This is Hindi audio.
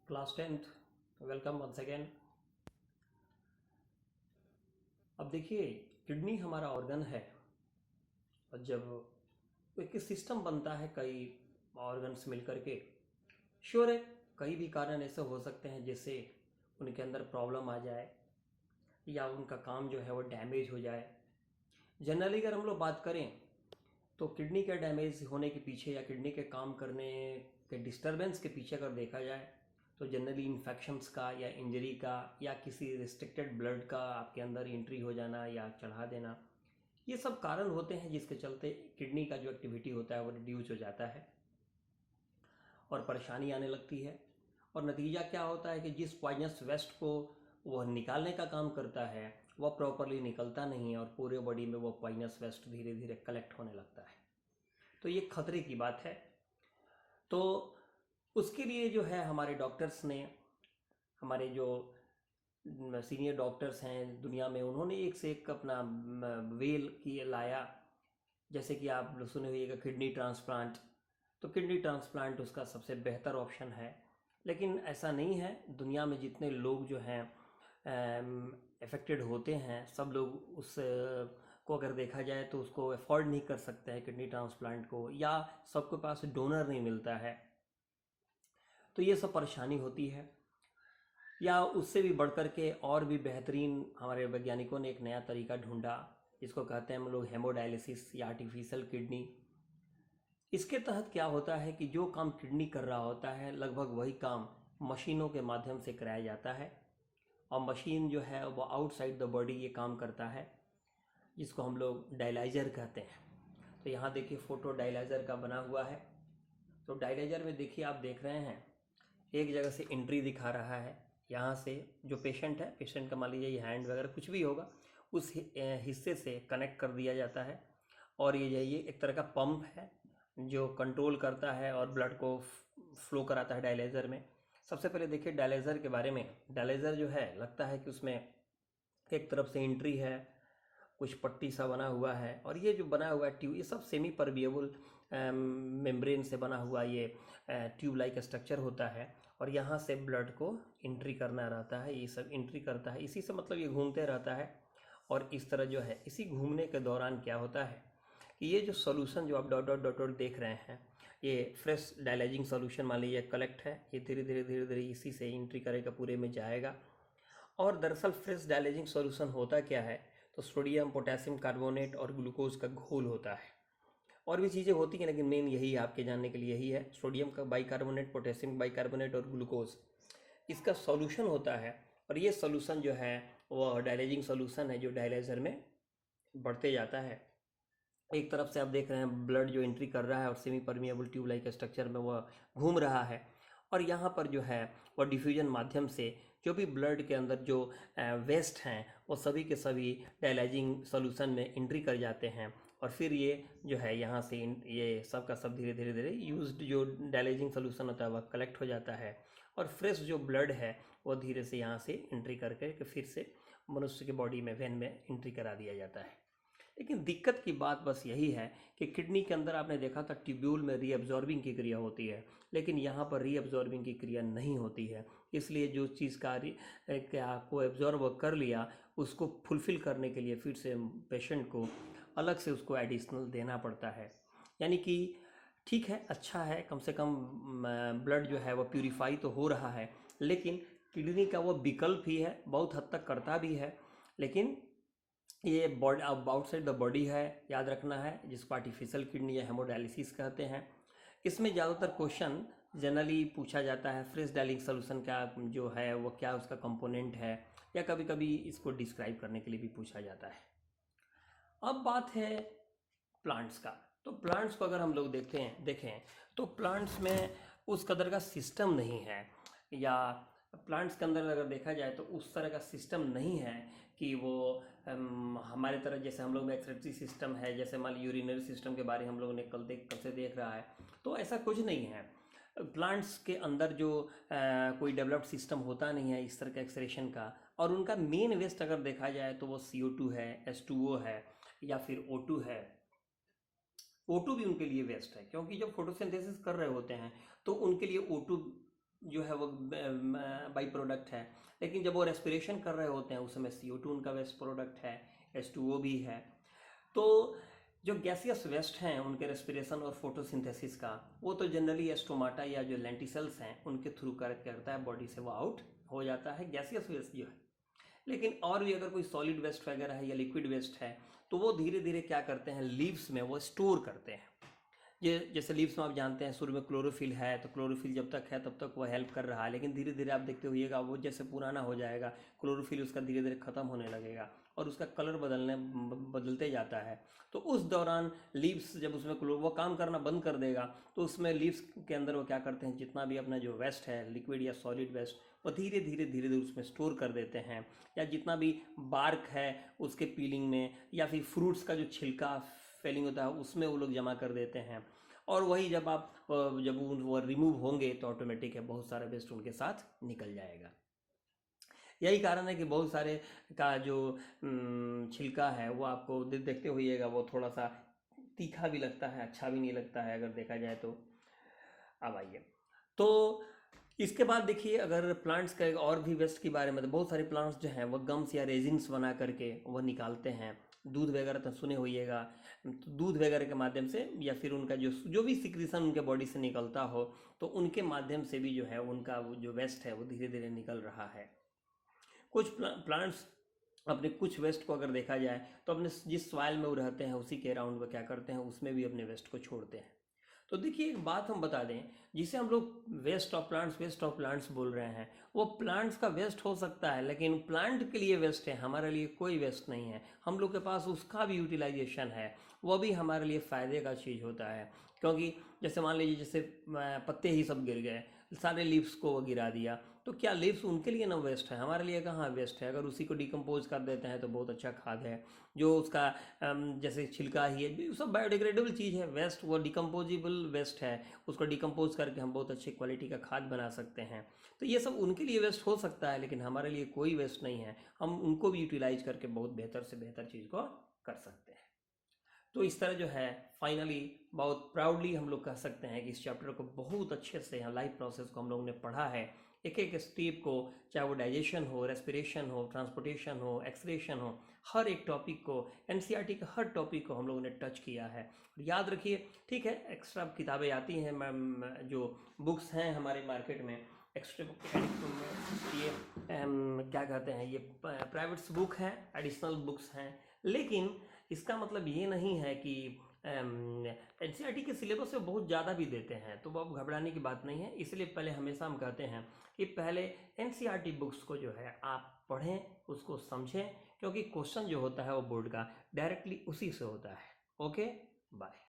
Class 10th welcome once again. अब देखिए, किडनी हमारा ऑर्गन है और जब एक सिस्टम बनता है कई ऑर्गन्स मिलकर के, श्योर है कई भी कारण ऐसे हो सकते हैं जिससे उनके अंदर प्रॉब्लम आ जाए या उनका काम जो है वो डैमेज हो जाए। जनरली अगर हम लोग बात करें तो किडनी के डैमेज होने के पीछे या किडनी के काम करने के डिस्टरबेंस के पीछे अगर देखा जाए तो जनरली इन्फेक्शंस का या इंजरी का या किसी रिस्ट्रिक्टेड ब्लड का आपके अंदर एंट्री हो जाना या चढ़ा देना, ये सब कारण होते हैं जिसके चलते किडनी का जो एक्टिविटी होता है वो रिड्यूस हो जाता है और परेशानी आने लगती है। और नतीजा क्या होता है कि जिस पॉइजनस वेस्ट को वह निकालने का काम करता है वह प्रॉपरली निकलता नहीं है और पूरे बॉडी में वो पॉइजनस वेस्ट धीरे धीरे कलेक्ट होने लगता है। तो ये खतरे की बात है। तो उसके लिए जो है हमारे डॉक्टर्स ने, हमारे जो सीनियर डॉक्टर्स हैं दुनिया में, उन्होंने एक से एक अपना वेल की लाया। जैसे कि आप लोग सुने होइएगा किडनी ट्रांसप्लांट, तो किडनी ट्रांसप्लांट उसका सबसे बेहतर ऑप्शन है। लेकिन ऐसा नहीं है, दुनिया में जितने लोग जो हैं अफेक्टेड होते हैं सब लोग उस को अगर देखा जाए तो उसको अफोर्ड नहीं कर सकते हैं किडनी ट्रांसप्लांट को, या सबके पास डोनर नहीं मिलता है। तो ये सब परेशानी होती है। या उससे भी बढ़कर के और भी बेहतरीन हमारे वैज्ञानिकों ने एक नया तरीका ढूंढा जिसको कहते हैं हम लोग हेमोडायलिसिस या आर्टिफिशियल किडनी। इसके तहत क्या होता है कि जो काम किडनी कर रहा होता है लगभग वही काम मशीनों के माध्यम से कराया जाता है और मशीन जो है वो आउटसाइड द बॉडी ये काम करता है, जिसको हम लोग डायलाइजर कहते हैं। तो यहाँ देखिए फोटो डायलाइजर का बना हुआ है। तो डायलाइजर में देखिए आप देख रहे हैं एक जगह से एंट्री दिखा रहा है। यहाँ से जो पेशेंट है, पेशेंट का मान लीजिए ये हैंड वगैरह कुछ भी होगा, उस हिस्से से कनेक्ट कर दिया जाता है और ये एक तरह का पंप है जो कंट्रोल करता है और ब्लड को फ्लो कराता है डायलाइज़र में। सबसे पहले देखिए डायलाइज़र के बारे में। डायलाइज़र जो है लगता है कि उसमें एक तरफ से एंट्री है, कुछ पट्टी सा बना हुआ है और ये जो बना हुआ है ट्यूब, ये सब सेमी परबिएबल मेम्ब्रेन से बना हुआ ये ट्यूब लाइक स्ट्रक्चर होता है और यहाँ से ब्लड को एंट्री करना रहता है। ये सब एंट्री करता है, इसी से मतलब ये घूमते रहता है। और इस तरह जो है इसी घूमने के दौरान क्या होता है कि ये जो सॉल्यूशन जो आप डॉट डॉट डॉट डॉट देख रहे हैं, ये फ्रेश डायलाइजिंग सॉल्यूशन मान लीजिए कलेक्ट है, ये धीरे धीरे धीरे धीरे इसी से एंट्री करेगा, पूरे में जाएगा। और दरअसल फ्रेश डायलाइजिंग सॉल्यूशन होता क्या है, तो सोडियम पोटेशियम कार्बोनेट और ग्लूकोज का घोल होता है। और भी चीज़ें होती हैं लेकिन मेन यही आपके जानने के लिए यही है, सोडियम का बाइकार्बोनेट, पोटेशियम बाइकार्बोनेट और ग्लूकोज, इसका सॉल्यूशन होता है। और ये सॉल्यूशन जो है वो डायलाइजिंग सॉल्यूशन है जो डायलाइजर में बढ़ते जाता है। एक तरफ से आप देख रहे हैं ब्लड जो एंट्री कर रहा है और semi permeable tube like structure में वह घूम रहा है और यहाँ पर जो है वह डिफ्यूजन माध्यम से जो भी ब्लड के अंदर जो वेस्ट हैं वो सभी के सभी डायलाइजिंग सॉल्यूशन में एंट्री कर जाते हैं और फिर ये जो है यहाँ से ये सब का सब धीरे धीरे धीरे यूज्ड जो डायलाइजिंग सॉल्यूशन होता है वह कलेक्ट हो जाता है और फ्रेश जो ब्लड है वो धीरे से यहाँ से एंट्री करके फिर से मनुष्य के बॉडी में वेन में एंट्री करा दिया जाता है। लेकिन दिक्कत की बात बस यही है कि किडनी के अंदर आपने देखा था ट्यूब्यूल में रीअब्जॉर्बिंग की क्रिया होती है, लेकिन यहाँ पर रीअब्जॉर्बिंग की क्रिया नहीं होती है। इसलिए जो चीज़ का क्या को एब्जॉर्ब कर लिया उसको फुलफ़िल करने के लिए फिर से पेशेंट को अलग से उसको एडिशनल देना पड़ता है। यानी कि ठीक है, अच्छा है, कम से कम ब्लड जो है वो प्यूरिफाई तो हो रहा है, लेकिन किडनी का वो विकल्प ही है, बहुत हद तक करता भी है। लेकिन ये बॉडी आउटसाइड द बॉडी है, याद रखना है, जिसको आर्टिफिशियल किडनी या हेमोडायलिसिस कहते हैं। इसमें ज़्यादातर क्वेश्चन जनरली पूछा जाता है फ्रेश डायलिंग सोल्यूशन का जो है वो क्या उसका कंपोनेंट है, या कभी कभी इसको डिस्क्राइब करने के लिए भी पूछा जाता है। अब बात है प्लांट्स का। तो प्लांट्स को अगर हम लोग देखें तो प्लांट्स में उस कदर का सिस्टम नहीं है, या प्लांट्स के अंदर अगर देखा जाए तो उस तरह का सिस्टम नहीं है कि वो हमारे तरह जैसे हम लोग में एक्सक्रीटरी सिस्टम है, जैसे मान लीजिए यूरिनरी सिस्टम के बारे में हम लोगों ने कल से देख रहा है, तो ऐसा कुछ नहीं है। प्लांट्स के अंदर जो कोई डेवलप्ड सिस्टम होता नहीं है इस तरह का एक्सक्रीशन का। और उनका मेन वेस्ट अगर देखा जाए तो वो CO2 है, H2O है, या फिर O2 है। O2 भी उनके लिए वेस्ट है, क्योंकि जब फोटोसिंथेसिस कर रहे होते हैं तो उनके लिए O2 जो है वो बाई प्रोडक्ट है, लेकिन जब वो रेस्पिरेशन कर रहे होते हैं उस समय CO2 उनका वेस्ट प्रोडक्ट है, H2O भी है। तो जो गैसियस वेस्ट हैं उनके रेस्पिरेशन और फोटोसिंथेसिस का, वो तो जनरली एस्टोमाटा या जो लेंटिसेल्स हैं उनके थ्रू करता है, बॉडी से वो आउट हो जाता है गैसियस वेस्ट जो है। लेकिन और भी अगर कोई सॉलिड वेस्ट वगैरह है या लिक्विड वेस्ट है तो वो धीरे धीरे क्या करते हैं, लीव्स में वो स्टोर करते हैं। ये जैसे लीव्स में आप जानते हैं शुरू में क्लोरोफिल है, तो क्लोरोफिल जब तक है तब तक वो हेल्प कर रहा है, लेकिन धीरे धीरे आप देखते होइएगा वो जैसे पुराना हो जाएगा क्लोरोफिल उसका धीरे धीरे ख़त्म होने लगेगा और उसका कलर बदलते जाता है। तो उस दौरान लीव्स जब उसमें वो काम करना बंद कर देगा तो उसमें लीव्स के अंदर वो क्या करते हैं, जितना भी अपना जो वेस्ट है लिक्विड या सॉलिड वेस्ट, वो धीरे धीरे धीरे धीरे उसमें स्टोर कर देते हैं। या जितना भी बार्क है उसके पीलिंग में, या फिर फ्रूट्स का जो छिलका फेलिंग होता है उसमें वो लोग जमा कर देते हैं। और वही जब आप जब वो रिमूव होंगे तो ऑटोमेटिक है बहुत सारा वेस्ट उनके साथ निकल जाएगा। यही कारण है कि बहुत सारे का जो छिलका है वो आपको देखते होइएगा वो थोड़ा सा तीखा भी लगता है, अच्छा भी नहीं लगता है अगर देखा जाए तो। अब आइए, तो इसके बाद देखिए अगर प्लांट्स का एक और भी वेस्ट के बारे में, तो बहुत सारे प्लांट्स जो हैं वो गम्स या रेजिन्स बना करके वो निकालते हैं। दूध वगैरह तो सुने होइएगा, तो दूध वगैरह के माध्यम से या फिर उनका जो जो भी सिक्रीशन उनके बॉडी से निकलता हो तो उनके माध्यम से भी जो है उनका वो जो वेस्ट है वो धीरे धीरे निकल रहा है। कुछ प्लांट्स अपने कुछ वेस्ट को अगर देखा जाए तो अपने जिस सॉइल में वो रहते हैं उसी के अराउंड वो क्या करते हैं, उसमें भी अपने वेस्ट को छोड़ते हैं। तो देखिए एक बात हम बता दें, जिसे हम लोग वेस्ट ऑफ प्लांट्स बोल रहे हैं, वो प्लांट्स का वेस्ट हो सकता है लेकिन प्लांट के लिए वेस्ट है, हमारे लिए कोई वेस्ट नहीं है। हम लोग के पास उसका भी यूटिलाइजेशन है, वो भी हमारे लिए फ़ायदे का चीज़ होता है। क्योंकि जैसे मान लीजिए जैसे पत्ते ही सब गिर गए, सारे लीव्स को वो गिरा दिया, तो क्या लीव्स उनके लिए ना वेस्ट है, हमारे लिए कहाँ वेस्ट है। अगर उसी को डिकम्पोज कर देते हैं तो बहुत अच्छा खाद है। जो उसका जैसे छिलका ही है, सब बायोडिग्रेडेबल चीज़ है, वेस्ट वो डिकम्पोजेबल वेस्ट है, उसको डिकम्पोज करके हम बहुत अच्छी क्वालिटी का खाद बना सकते हैं। तो ये सब उनके लिए वेस्ट हो सकता है लेकिन हमारे लिए कोई वेस्ट नहीं है, हम उनको भी यूटिलाइज करके बहुत बेहतर से बेहतर चीज़ को कर सकते हैं। तो इस तरह जो है फाइनली बहुत प्राउडली हम लोग कह सकते हैं कि इस चैप्टर को बहुत अच्छे से लाइफ प्रोसेस को हम लोगों ने पढ़ा है, एक एक स्टेप को, चाहे वो डाइजेशन हो, रेस्पिरेशन हो, ट्रांसपोर्टेशन हो, एक्सक्रेशन हो, हर एक टॉपिक को, एनसीईआरटी के हर टॉपिक को हम लोगों ने टच किया है। याद रखिए, ठीक है, एक्स्ट्रा किताबें आती हैं मैम, जो बुक्स हैं हमारे मार्केट में, एक्स्ट्रा बुक ये क्या कहते हैं, ये प्राइवेट्स बुक हैं, एडिशनल बुक्स हैं, लेकिन इसका मतलब ये नहीं है कि एनसीईआरटी के सिलेबस से बहुत ज़्यादा भी देते हैं, तो वो अब घबराने की बात नहीं है। इसलिए पहले हमेशा हम कहते हैं कि पहले एनसीईआरटी बुक्स को जो है आप पढ़ें, उसको समझें, क्योंकि क्वेश्चन जो होता है वो बोर्ड का डायरेक्टली उसी से होता है। Okay, bye.